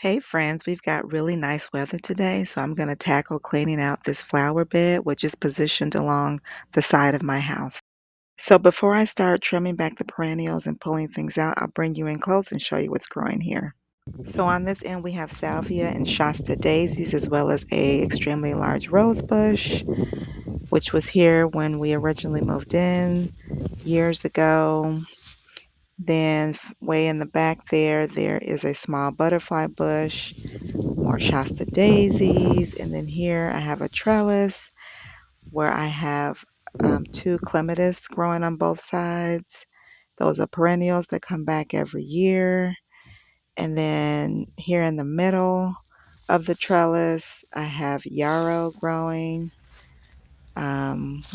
Hey friends, we've got really nice weather today, so I'm going to tackle cleaning out this flower bed, which is positioned along the side of my house. So before I start trimming back the perennials and pulling things out, I'll bring you in close and show you what's growing here. So on this end, we have salvia and Shasta daisies, as well as a extremely large rose bush, which was here when we originally moved in years ago. Then way in the back there is a small butterfly bush, more Shasta daisies, and then here I have a trellis where I have two clematis growing on both sides. Those are perennials that come back every year. And then here in the middle of the trellis, I have yarrow growing,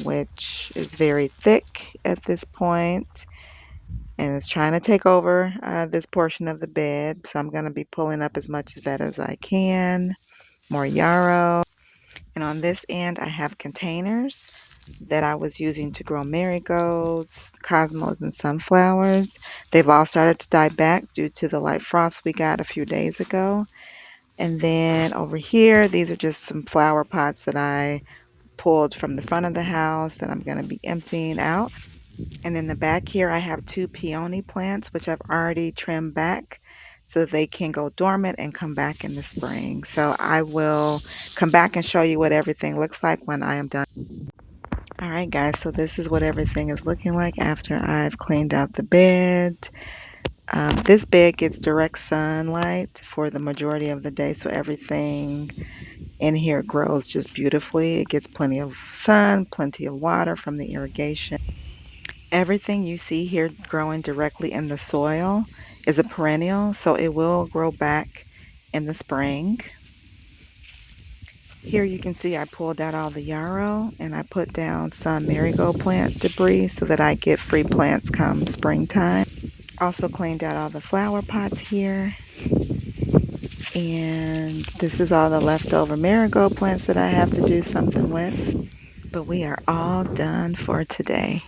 which is very thick at this point, and it's trying to take over this portion of the bed. So I'm going to be pulling up as much of that as I can. More yarrow. And on this end, I have containers that I was using to grow marigolds, cosmos, and sunflowers. They've all started to die back due to the light frost we got a few days ago. And then over here, these are just some flower pots that I pulled from the front of the house that I'm going to be emptying out. And in the back here, I have two peony plants, which I've already trimmed back so they can go dormant and come back in the spring. So I will come back and show you what everything looks like when I am done. All right, guys, so this is what everything is looking like after I've cleaned out the bed. This bed gets direct sunlight for the majority of the day, so everything in here grows just beautifully. It gets plenty of sun, plenty of water from the irrigation. Everything you see here growing directly in the soil is a perennial, so it will grow back in the spring. Here you can see I pulled out all the yarrow and I put down some marigold plant debris so that I get free plants come springtime. Also cleaned out all the flower pots here. And this is all the leftover marigold plants that I have to do something with. But we are all done for today.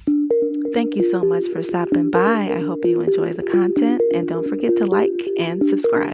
Thank you so much for stopping by. I hope you enjoy the content and don't forget to like and subscribe.